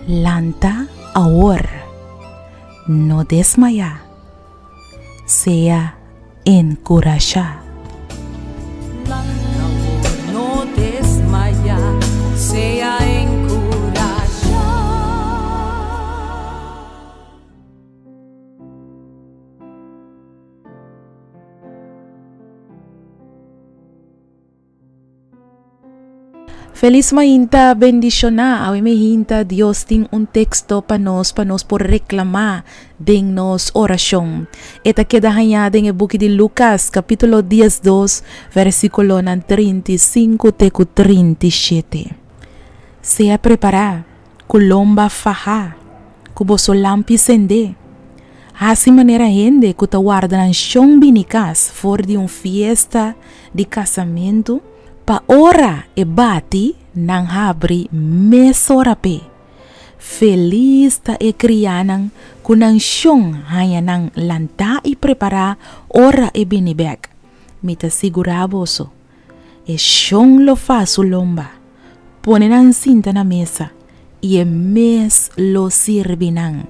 Lanta ahora, no desmaya, sea encorajar. No desmaya, sea encorajar. Feliz mainta bendiciona, awi me hinta Dios ting un texto panos por reclamar den nos oración. Eta queda hanya den e buki de Lucas capítulo 12 versículo 35 teco 37. Sea preparar, kulomba faha, kuboso lampi sende. Assim maneira rende que ta guarda nan chão binicas for de fiesta de casamento pa ora e bati nang habri mesorape. Feliz ta e krianang kunang syong hanya nang lanta i prepara ora e binibek. Mita siguraboso. E syong lo fasu lomba. Pone nang cinta na mesa. E mes lo sirvinang.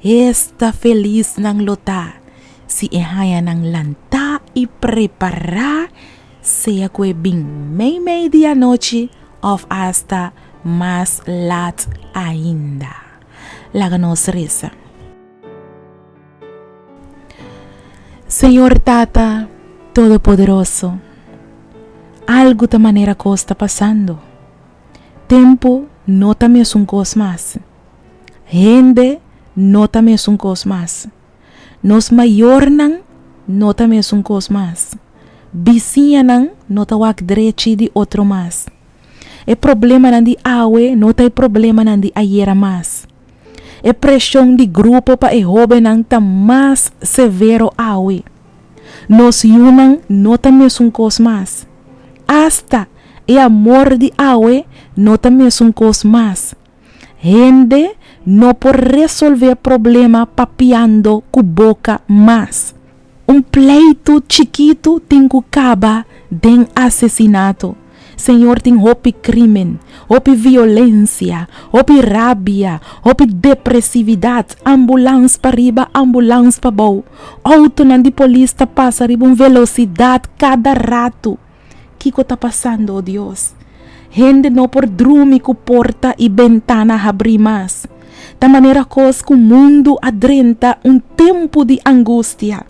Esta feliz nang lota. Si e hanya nang lanta i prepara sea que bem meia noite of hasta mais lat ainda. Laga nos reza. Senhor Tata Todo-Poderoso, algo da maneira que está passando. Tempo não também é cos mais. Rende não também é cos mais. Nos maior não também é cos mais. Vizinha não tawag direito de outro mais. É problema não de awe, não tem problema não de ayer mais. É pressão de grupo para e jovem não tá mais severo awe. Nos unam não tá mesmo cos mais. Hasta é amor de awe não tá mesmo cos mais. Gente não por resolver problema papiando com boca mais. Pleito chiquito tem que acabar de assassinato. Senhor, tem hopi crime, hopi violência, hopi rabia, hopi depressividade, ambulância para riba, ambulância para baixo. Auto de polícia passa riba velocidade cada rato. Que está passando, oh Deus? Gente não por dormir com porta e ventana abrir mais. Da maneira que o mundo adrenta tempo de angústia.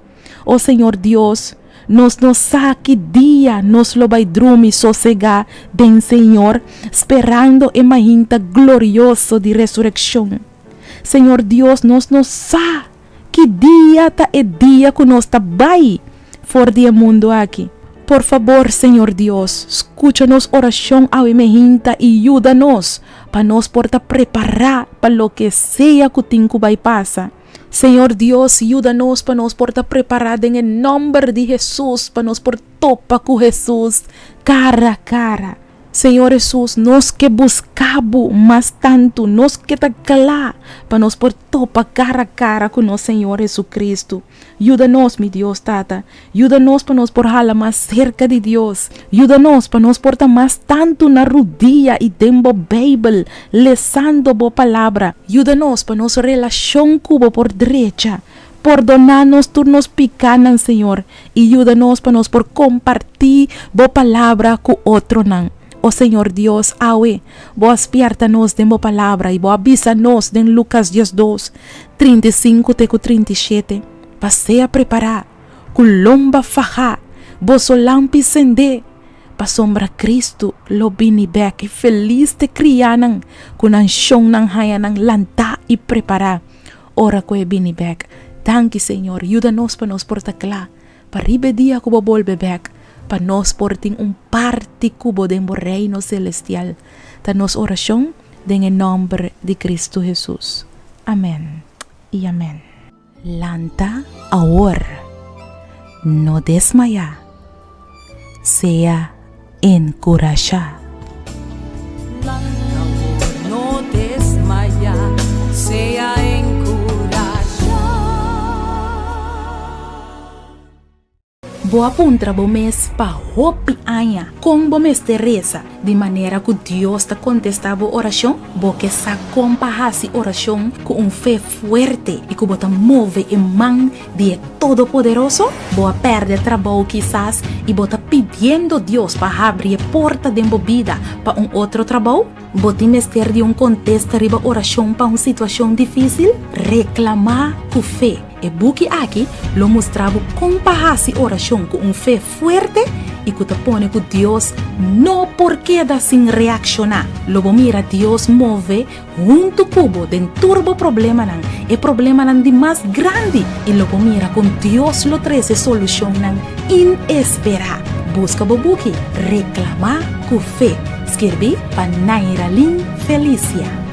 Oh Senhor Deus, nos saque dia, nos lo vai dormir sossegar bem Senhor, esperando e mahinta glorioso de ressurreição. Senhor Deus, nos saque dia ta é dia que nos tá vai for de mundo aqui. Por favor, Senhor Deus, escucha-nos oração ao mahinta e ajuda-nos para nos porta preparar para lo que seja que tem que vai passar. Senhor Deus, ajuda-nos para nos portar preparado em nome de Jesus, para nos por topa com Jesus, cara a cara. Senhor Jesus, nós que buscamos mais tanto, nós que tá calá, para nos por topa cara a cara com nosso Senhor Jesus Cristo. Ajuda-nos, meu Deus, Tata. Ajuda-nos para nos por hala mais cerca de Deus. Ajuda-nos para nos portar mais tanto na rodilha e tempo Bible, lesando boa palavra. Ajuda-nos para nos relação cubo por direita. Perdonar-nos turnos picanan, Senhor. E ajuda-nos para nos por compartir boa palavra com outro não. Oh Senhor Deus, awe, vos aspierta-nos de boa palavra e vos avisa-nos de Lucas 12, 35 teco 37. Passei a preparar, kulomba faha, vos lampi sende, pa sombra Cristo, lo binibek, e feliz te crianan, kunan syong nang haya nang lanta e preparar. Ora ko e binibek, tanki Senhor, ajuda-nos pa nos portakla, pa ribe dia ko bobolbe bek, para nós porting parte cubo de reino celestial. Ta nos oração em nome de Cristo Jesus. Amém e amém. Lanta ahora, no desmaya, sea encorajar. Lanta no desmaya, sea encorajar. Boa puntra bo mes pa hopi anya, kung bo mes Teresa, de maneira que Deus te contestava a oração, porque sa compahasi oração com fé forte e que bota move em mão de Todo-Poderoso, boa perde trabalho quizás e bota pedindo Deus para abrir a porta de vida para outro trabalho. Bota mestre de contexto riba oração para uma situação difícil, reclamar com fé. E buki aqui lo mostrava compahasi oração com fé forte e que te põe que Deus não por queda sem reaccionar. Logo mira Deus move junto cubo den turbo problema nan. E problema nan de mais grande e logo mira com Deus lo treze solução nan inesperada. Busca bobuki reclamar com fé. Escrevi para Naira Lin Felicia.